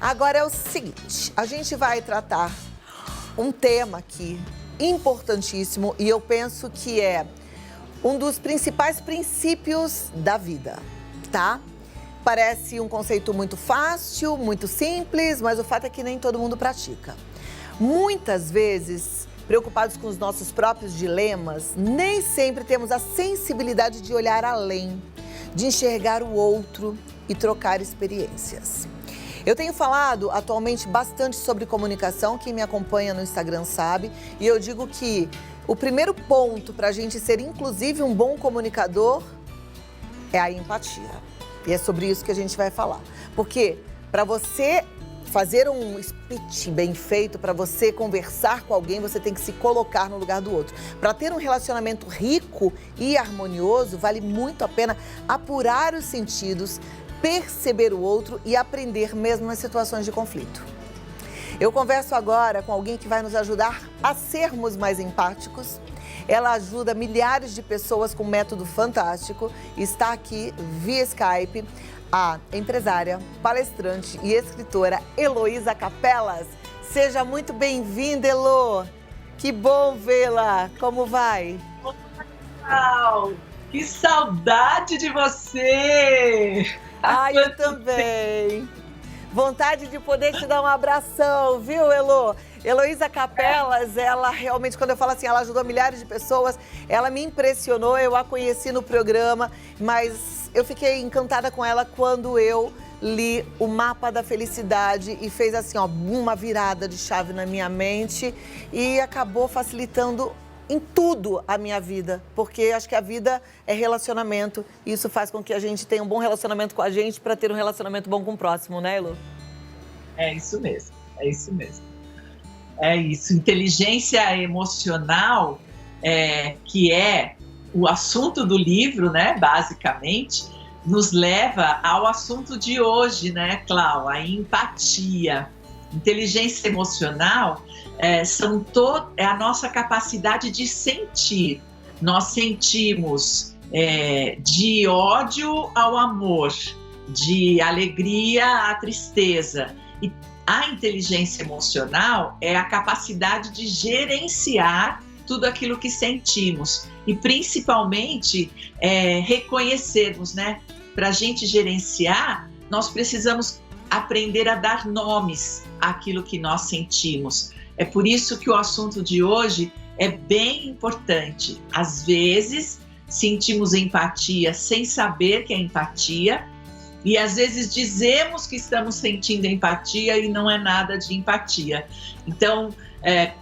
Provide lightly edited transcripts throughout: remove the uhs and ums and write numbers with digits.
Agora é o seguinte, a gente vai tratar um tema aqui importantíssimo e eu penso que é um dos principais princípios da vida, tá? Parece um conceito muito fácil, muito simples, mas o fato é que nem todo mundo pratica. Muitas vezes, preocupados com os nossos próprios dilemas, nem sempre temos a sensibilidade de olhar além, de enxergar o outro e trocar experiências. Eu tenho falado atualmente bastante sobre comunicação, quem me acompanha no Instagram sabe, e eu digo que o primeiro ponto para a gente ser, inclusive, um bom comunicador é a empatia. E é sobre isso que a gente vai falar. Porque para você fazer um speech bem feito, para você conversar com alguém, você tem que se colocar no lugar do outro. Para ter um relacionamento rico e harmonioso, vale muito a pena apurar os sentidos, perceber o outro e aprender mesmo nas situações de conflito. Eu converso agora com alguém que vai nos ajudar a sermos mais empáticos. Ela ajuda milhares de pessoas com um método fantástico. Está aqui via Skype a empresária, palestrante e escritora Heloísa Capelas. Seja muito bem-vinda, Elo. Que bom vê-la. Como vai? Uau, que saudade de você! Ai, eu também. Vontade de poder te dar um abração, viu, Elo? Heloísa Capelas, ela realmente, quando eu falo assim, ela ajudou milhares de pessoas, ela me impressionou, eu a conheci no programa, mas eu fiquei encantada com ela quando eu li o Mapa da Felicidade e fez assim, ó, uma virada de chave na minha mente e acabou facilitando em tudo a minha vida, porque acho que a vida é relacionamento e isso faz com que a gente tenha um bom relacionamento com a gente para ter um relacionamento bom com o próximo, né, Elo? É isso mesmo, é isso mesmo. É isso, inteligência emocional, que é o assunto do livro, né, basicamente, nos leva ao assunto de hoje, né, Clau, a empatia. Inteligência emocional é a nossa capacidade de sentir. Nós sentimos de ódio ao amor, de alegria à tristeza. E a inteligência emocional é a capacidade de gerenciar tudo aquilo que sentimos e principalmente reconhecermos, né? Para a gente gerenciar, nós precisamos aprender a dar nomes àquilo que nós sentimos. É por isso que o assunto de hoje é bem importante. Às vezes, sentimos empatia sem saber que é empatia e às vezes dizemos que estamos sentindo empatia e não é nada de empatia. Então,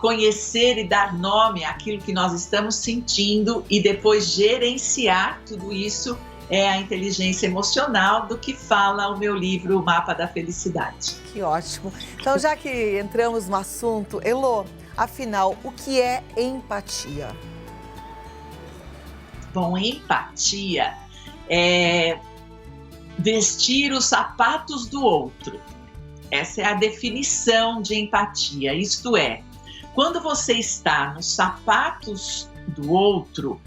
conhecer e dar nome àquilo que nós estamos sentindo e depois gerenciar tudo isso é a inteligência emocional do que fala o meu livro, O Mapa da Felicidade. Que ótimo. Então, já que entramos no assunto, Elo, afinal, o que é empatia? Bom, empatia é vestir os sapatos do outro. Essa é a definição de empatia. Isto é, quando você está nos sapatos do outro,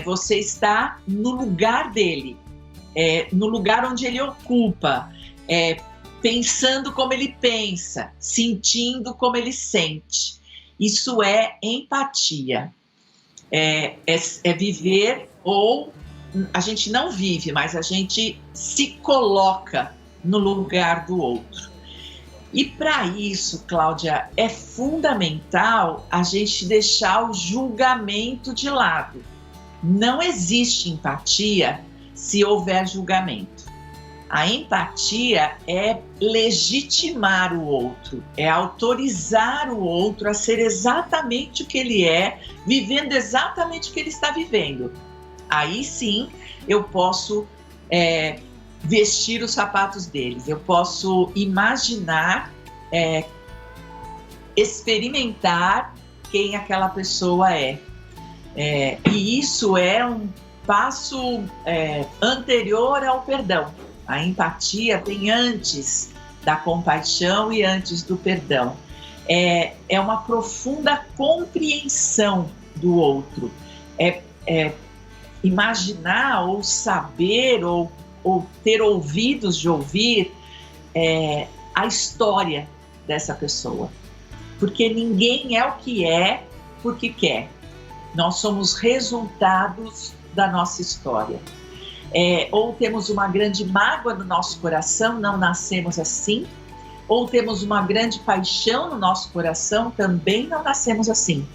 você está no lugar dele, no lugar onde ele ocupa, pensando como ele pensa, sentindo como ele sente. Isso é empatia. É viver, ou a gente não vive, mas a gente se coloca no lugar do outro. E para isso, Cláudia, é fundamental a gente deixar o julgamento de lado. Não existe empatia se houver julgamento. A empatia é legitimar o outro, é autorizar o outro a ser exatamente o que ele é, vivendo exatamente o que ele está vivendo. Aí sim eu posso vestir os sapatos deles, eu posso imaginar, experimentar quem aquela pessoa é. E isso é um passo anterior ao perdão. A empatia vem antes da compaixão e antes do perdão. É uma profunda compreensão do outro. Imaginar ou saber ou ter ouvidos de ouvir a história dessa pessoa. Porque ninguém é o que é porque quer. Nós somos resultados da nossa história. Ou temos uma grande mágoa no nosso coração, não nascemos assim. Ou temos uma grande paixão no nosso coração, também não nascemos assim.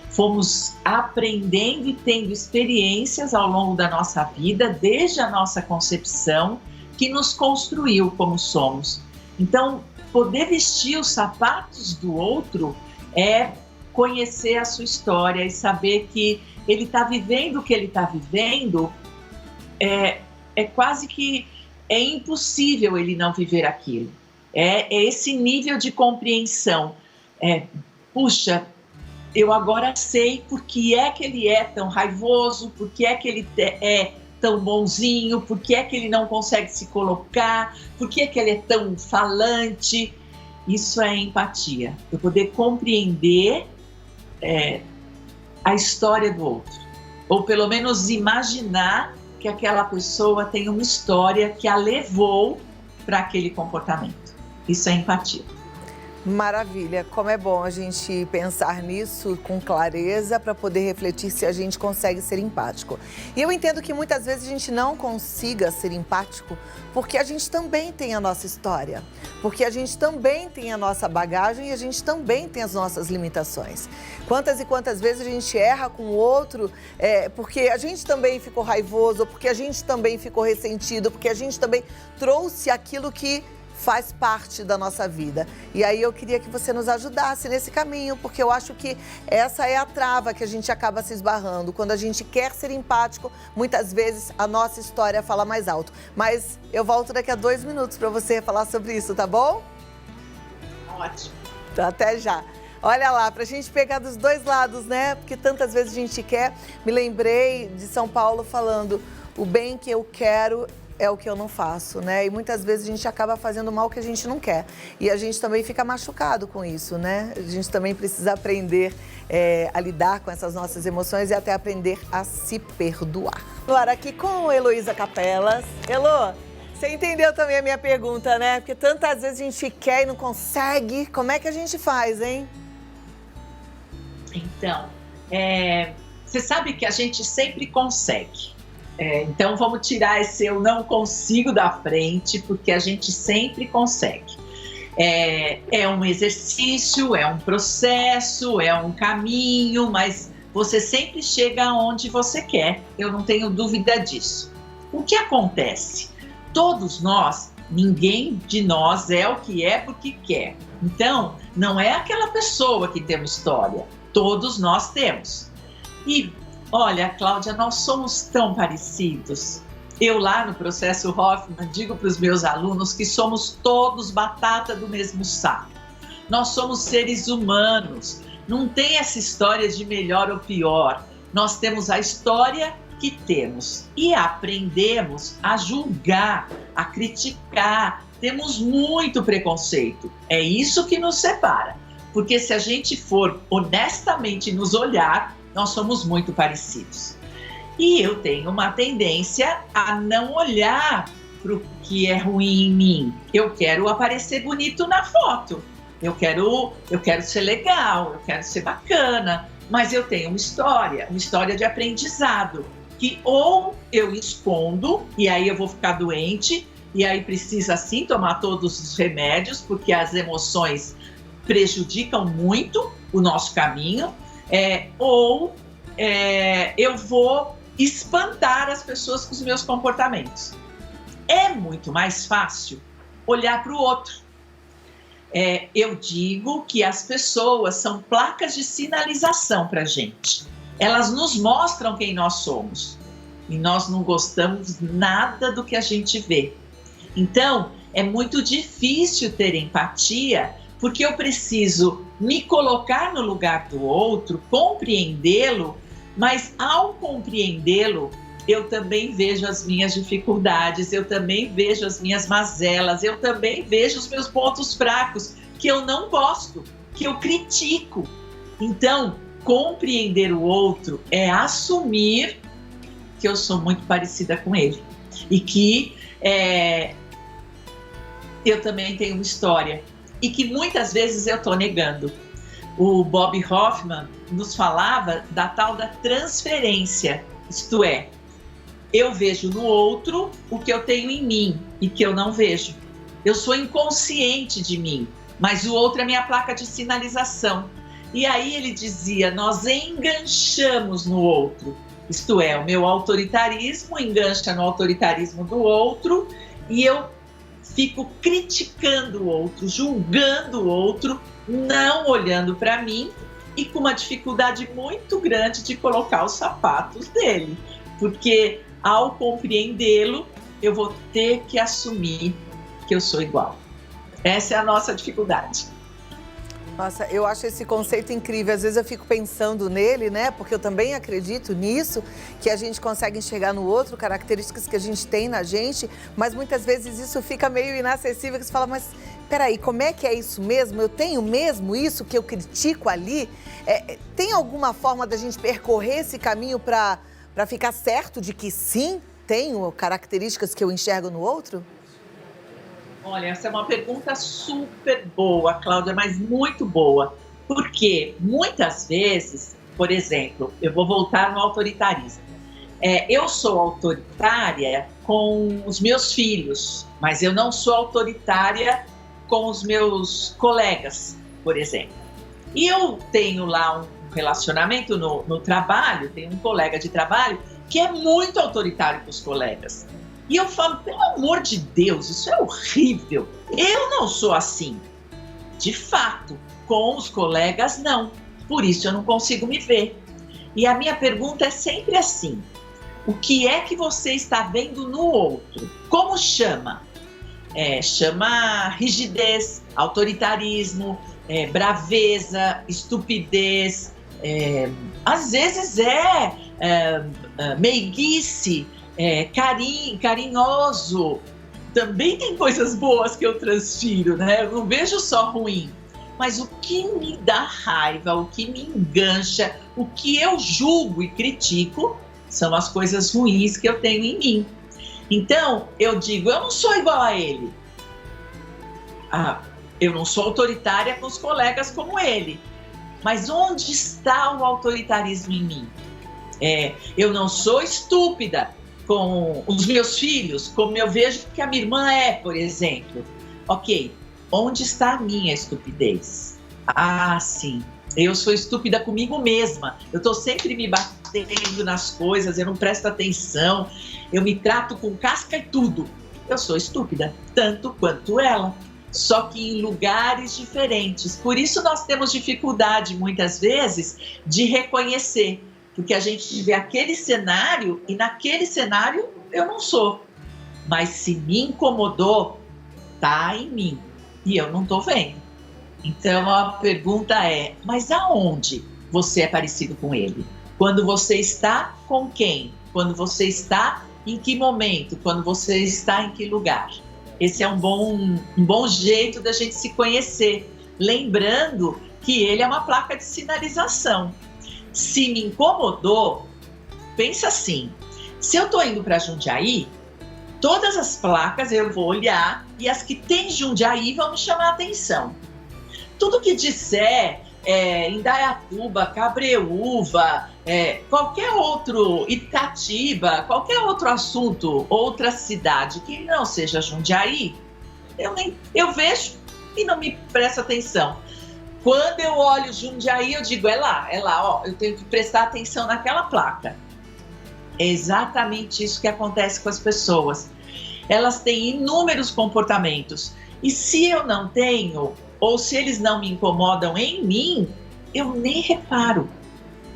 Fomos aprendendo e tendo experiências ao longo da nossa vida, desde a nossa concepção, que nos construiu como somos. Então, poder vestir os sapatos do outro é conhecer a sua história e saber que ele está vivendo o que ele está vivendo. É quase que é impossível ele não viver aquilo. É esse nível de compreensão. Puxa, eu agora sei por que é que ele é tão raivoso, por que é que ele é tão bonzinho, por que é que ele não consegue se colocar, por que é que ele é tão falante. Isso é empatia. Eu poder compreender a história do outro. Ou pelo menos imaginar que aquela pessoa tem uma história que a levou para aquele comportamento. Isso é empatia. Maravilha, como é bom a gente pensar nisso com clareza para poder refletir se a gente consegue ser empático. E eu entendo que muitas vezes a gente não consiga ser empático porque a gente também tem a nossa história, porque a gente também tem a nossa bagagem e a gente também tem as nossas limitações. Quantas e quantas vezes a gente erra com o outro porque a gente também ficou raivoso, porque a gente também ficou ressentido, porque a gente também trouxe aquilo que faz parte da nossa vida. E aí eu queria que você nos ajudasse nesse caminho, porque eu acho que essa é a trava que a gente acaba se esbarrando. Quando a gente quer ser empático, muitas vezes a nossa história fala mais alto. Mas eu volto daqui a 2 minutos para você falar sobre isso, tá bom? Ótimo. Então, até já. Olha lá, pra gente pegar dos dois lados, né? Porque tantas vezes a gente quer. Me lembrei de São Paulo falando: o bem que eu quero é o que eu não faço, né? E muitas vezes a gente acaba fazendo mal que a gente não quer. E a gente também fica machucado com isso, né? A gente também precisa aprender a lidar com essas nossas emoções e até aprender a se perdoar. Agora aqui com Heloísa Capelas. Elô, você entendeu também a minha pergunta, né? Porque tantas vezes a gente quer e não consegue. Como é que a gente faz, hein? Então, você sabe que a gente sempre consegue. Então vamos tirar esse eu não consigo da frente, porque a gente sempre consegue. É um exercício, é um processo, é um caminho, mas você sempre chega aonde você quer, eu não tenho dúvida disso. O que acontece? Todos nós, ninguém de nós é o que é porque quer. Então, não é aquela pessoa que tem uma história, todos nós temos. E olha, Cláudia, nós somos tão parecidos. Eu lá no processo Hoffman digo para os meus alunos que somos todos batata do mesmo saco. Nós somos seres humanos. Não tem essa história de melhor ou pior. Nós temos a história que temos e aprendemos a julgar, a criticar. Temos muito preconceito. É isso que nos separa. Porque se a gente for honestamente nos olhar, nós somos muito parecidos. E eu tenho uma tendência a não olhar para o que é ruim em mim. Eu quero aparecer bonito na foto. Eu quero ser legal, eu quero ser bacana. Mas eu tenho uma história de aprendizado. Que ou eu escondo, e aí eu vou ficar doente, e aí precisa sim tomar todos os remédios, porque as emoções prejudicam muito o nosso caminho. Ou eu vou espantar as pessoas com os meus comportamentos. É muito mais fácil olhar para o outro. Eu digo que as pessoas são placas de sinalização para a gente. Elas nos mostram quem nós somos. E nós não gostamos nada do que a gente vê. Então, é muito difícil ter empatia, porque eu preciso me colocar no lugar do outro, compreendê-lo, mas ao compreendê-lo, eu também vejo as minhas dificuldades, eu também vejo as minhas mazelas, eu também vejo os meus pontos fracos, que eu não gosto, que eu critico. Então, compreender o outro é assumir que eu sou muito parecida com ele e que eu também tenho uma história e que muitas vezes eu estou negando. O Bob Hoffman nos falava da tal da transferência, isto é, eu vejo no outro o que eu tenho em mim e que eu não vejo. Eu sou inconsciente de mim, mas o outro é minha placa de sinalização. E aí ele dizia, nós enganchamos no outro. Isto é, o meu autoritarismo engancha no autoritarismo do outro e eu fico criticando o outro, julgando o outro, não olhando para mim e com uma dificuldade muito grande de colocar os sapatos dele. Porque ao compreendê-lo, eu vou ter que assumir que eu sou igual. Essa é a nossa dificuldade. Nossa, eu acho esse conceito incrível. Às vezes eu fico pensando nele, né? Porque eu também acredito nisso, que a gente consegue enxergar no outro características que a gente tem na gente, mas muitas vezes isso fica meio inacessível, que você fala, mas peraí, como é que é isso mesmo? Eu tenho mesmo isso que eu critico ali? Tem alguma forma da gente percorrer esse caminho para ficar certo de que sim, tenho características que eu enxergo no outro? Olha, essa é uma pergunta super boa, Cláudia, mas muito boa. Porque muitas vezes, por exemplo, eu vou voltar no autoritarismo. Eu sou autoritária com os meus filhos, mas eu não sou autoritária com os meus colegas, por exemplo. E eu tenho lá um relacionamento no trabalho, tenho um colega de trabalho que é muito autoritário com os colegas. E eu falo, pelo amor de Deus, isso é horrível. Eu não sou assim. De fato, com os colegas, não. Por isso eu não consigo me ver. E a minha pergunta é sempre assim. O que é que você está vendo no outro? Como chama? Chama rigidez, autoritarismo, braveza, estupidez. Às vezes meiguice. Carinhoso, também tem coisas boas que eu transfiro, né? Eu não vejo só ruim, mas o que me dá raiva, o que me engancha, o que eu julgo e critico, são as coisas ruins que eu tenho em mim. Então, eu digo, eu não sou igual a ele. Eu não sou autoritária com os colegas como ele, mas onde está o autoritarismo em mim? Eu não sou estúpida com os meus filhos, como eu vejo que a minha irmã é, por exemplo. Ok, onde está a minha estupidez? Sim, eu sou estúpida comigo mesma. Eu estou sempre me batendo nas coisas, eu não presto atenção, eu me trato com casca e tudo. Eu sou estúpida, tanto quanto ela, só que em lugares diferentes. Por isso nós temos dificuldade, muitas vezes, de reconhecer. Porque a gente vê aquele cenário e naquele cenário eu não sou. Mas se me incomodou, tá em mim e eu não tô vendo. Então a pergunta é, mas aonde você é parecido com ele? Quando você está com quem? Quando você está em que momento? Quando você está em que lugar? Esse é um bom jeito da gente se conhecer. Lembrando que ele é uma placa de sinalização. Se me incomodou, pensa assim, se eu tô indo para Jundiaí, todas as placas eu vou olhar e as que tem Jundiaí vão me chamar a atenção. Tudo que disser Indaiatuba, Cabreúva, qualquer outro, Itatiba, qualquer outro assunto, outra cidade que não seja Jundiaí, eu vejo e não me presto atenção. Quando eu olho Jundiaí, eu digo, é lá, ó, eu tenho que prestar atenção naquela placa. É exatamente isso que acontece com as pessoas. Elas têm inúmeros comportamentos. E se eu não tenho, ou se eles não me incomodam em mim, eu nem reparo.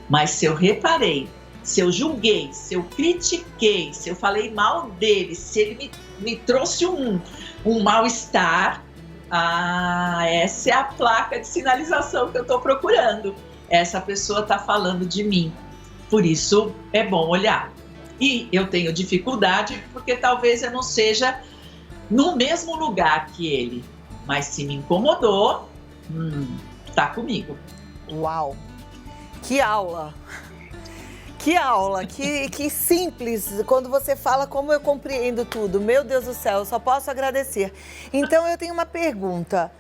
Mas se eu reparei, se eu julguei, se eu critiquei, se eu falei mal dele, se ele me trouxe um mal-estar, essa é a placa de sinalização que eu estou procurando. Essa pessoa está falando de mim. Por isso é bom olhar. E eu tenho dificuldade porque talvez eu não seja no mesmo lugar que ele. Mas se me incomodou, tá comigo. Uau! Que aula! Que aula, que simples, quando você fala como eu compreendo tudo. Meu Deus do céu, eu só posso agradecer. Então, eu tenho uma pergunta.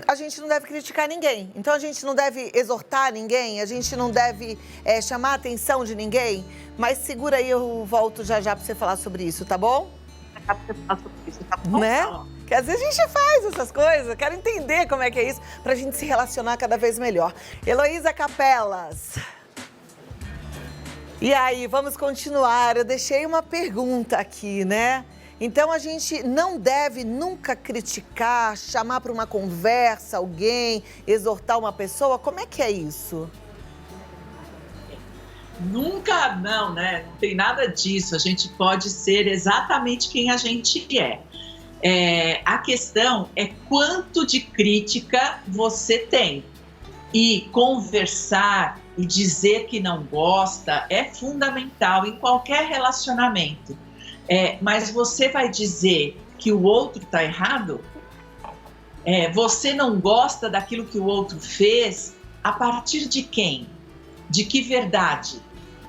A gente não deve criticar ninguém, então a gente não deve exortar ninguém, a gente não deve chamar a atenção de ninguém, mas segura aí, eu volto já para você falar sobre isso, tá bom? Né? Porque às vezes a gente faz essas coisas, eu quero entender como é que é isso, pra gente se relacionar cada vez melhor. Heloísa Capelas. E aí, vamos continuar. Eu deixei uma pergunta aqui, né? Então, a gente não deve nunca criticar, chamar para uma conversa alguém, exortar uma pessoa. Como é que é isso? Nunca, não, né? Não tem nada disso. A gente pode ser exatamente quem a gente é. A questão é quanto de crítica você tem. E conversar e dizer que não gosta é fundamental em qualquer relacionamento. Mas você vai dizer que o outro está errado? Você não gosta daquilo que o outro fez? A partir de quem? De que verdade?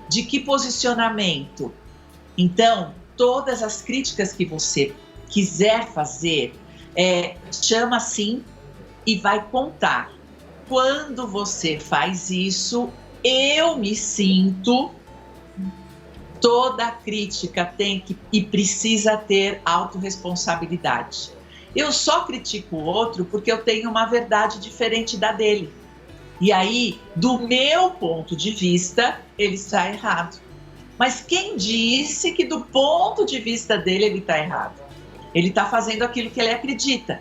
De que posicionamento? Então, todas as críticas que você quiser fazer, chama sim e vai contar. Quando você faz isso, eu me sinto... Toda crítica tem e precisa ter autorresponsabilidade. Eu só critico o outro porque eu tenho uma verdade diferente da dele. E aí, do meu ponto de vista, ele está errado. Mas quem disse que do ponto de vista dele ele está errado? Ele está fazendo aquilo que ele acredita.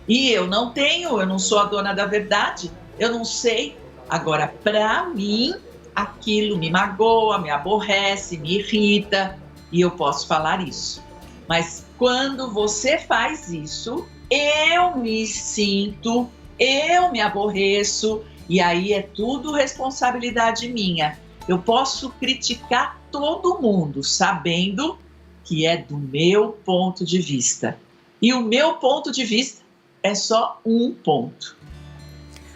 E eu não sou a dona da verdade, eu não sei. Agora, para mim... aquilo me magoa, me aborrece, me irrita, e eu posso falar isso. Mas quando você faz isso, eu me sinto, eu me aborreço, e aí é tudo responsabilidade minha. Eu posso criticar todo mundo, sabendo que é do meu ponto de vista. E o meu ponto de vista é só um ponto.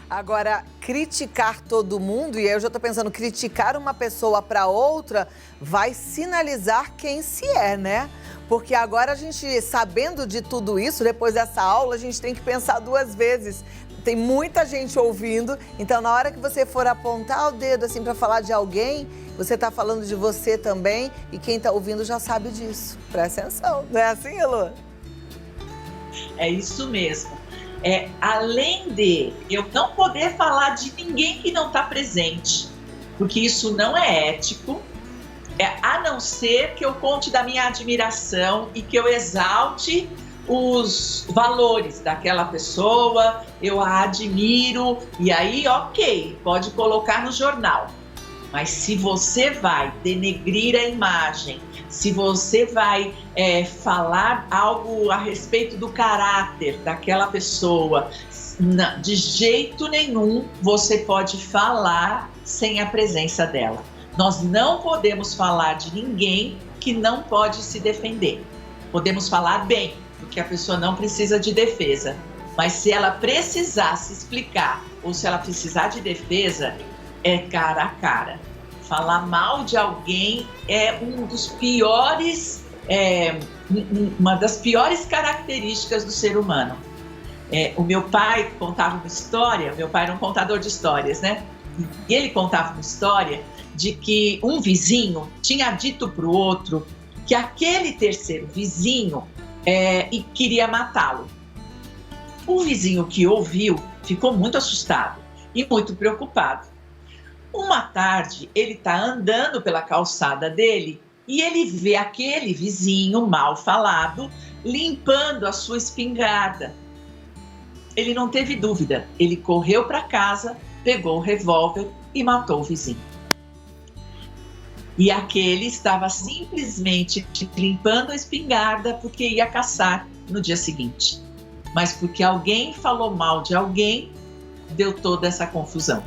Agora, criticar todo mundo, e aí eu já estou pensando, criticar uma pessoa para outra vai sinalizar quem se é, né? Porque agora a gente, sabendo de tudo isso, depois dessa aula, a gente tem que pensar duas vezes. Tem muita gente ouvindo, então na hora que você for apontar o dedo assim para falar de alguém, você está falando de você também, e quem está ouvindo já sabe disso. Presta atenção, não é assim, Elô? É isso mesmo. Além de eu não poder falar de ninguém que não está presente, porque isso não é ético, a não ser que eu conte da minha admiração e que eu exalte os valores daquela pessoa, eu a admiro, e aí, ok, pode colocar no jornal. Mas se você vai denegrir a imagem, se você vai falar algo a respeito do caráter daquela pessoa, de jeito nenhum você pode falar sem a presença dela. Nós não podemos falar de ninguém que não pode se defender. Podemos falar bem, porque a pessoa não precisa de defesa. Mas se ela precisar se explicar, ou se ela precisar de defesa, é cara a cara. Falar mal de alguém é uma das piores características do ser humano. O meu pai contava uma história, meu pai era um contador de histórias, né? E ele contava uma história de que um vizinho tinha dito para o outro que aquele terceiro vizinho queria matá-lo. O vizinho que ouviu ficou muito assustado e muito preocupado. Uma tarde, ele está andando pela calçada dele e ele vê aquele vizinho mal falado limpando a sua espingarda. Ele não teve dúvida, ele correu para casa, pegou o revólver e matou o vizinho. E aquele estava simplesmente limpando a espingarda porque ia caçar no dia seguinte. Mas porque alguém falou mal de alguém, deu toda essa confusão.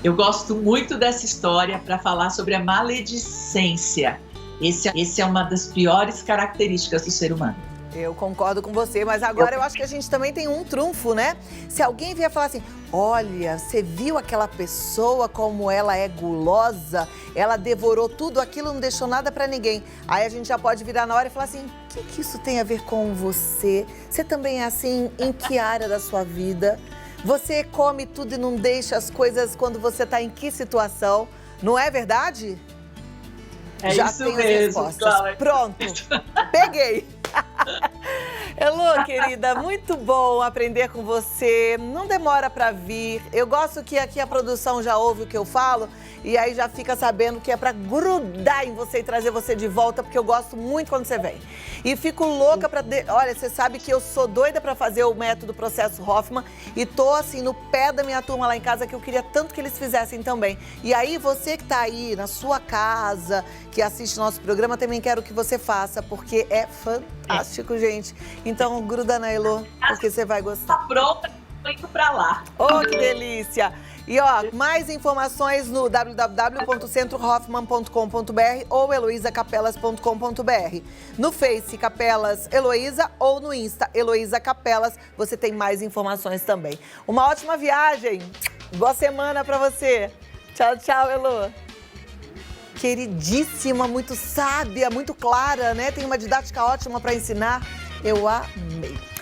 Eu gosto muito dessa história para falar sobre a maledicência. Esse é uma das piores características do ser humano. Eu concordo com você, mas agora eu acho que a gente também tem um trunfo, né? Se alguém vier falar assim, olha, você viu aquela pessoa como ela é gulosa? Ela devorou tudo aquilo, não deixou nada pra ninguém. Aí a gente já pode virar na hora e falar assim, o que isso tem a ver com você? Você também é assim em que área da sua vida? Você come tudo e não deixa as coisas quando você tá em que situação? Não é verdade? É já isso tenho as mesmo, respostas. Cláudia. Pronto, peguei. Elô, querida, muito bom aprender com você. Não demora pra vir. Eu gosto que aqui a produção já ouve o que eu falo e aí já fica sabendo que é pra grudar em você e trazer você de volta, porque eu gosto muito quando você vem. E fico louca pra... Olha, você sabe que eu sou doida pra fazer o método Processo Hoffman e tô assim no pé da minha turma lá em casa, que eu queria tanto que eles fizessem também. E aí você que tá aí na sua casa, que assiste nosso programa, também quero que você faça, porque é fantástico, gente. Então gruda na Elô, porque você vai gostar. Tá pronta, tô indo pra lá. Oh, que delícia! E ó, mais informações no www.centrohoffman.com.br ou heloisacapelas.com.br. No Face Capelas Heloísa ou no Insta Heloísa Capelas, você tem mais informações também. Uma ótima viagem! Boa semana pra você! Tchau, tchau, Elô! Queridíssima, muito sábia, muito clara, né? Tem uma didática ótima para ensinar. Eu amei.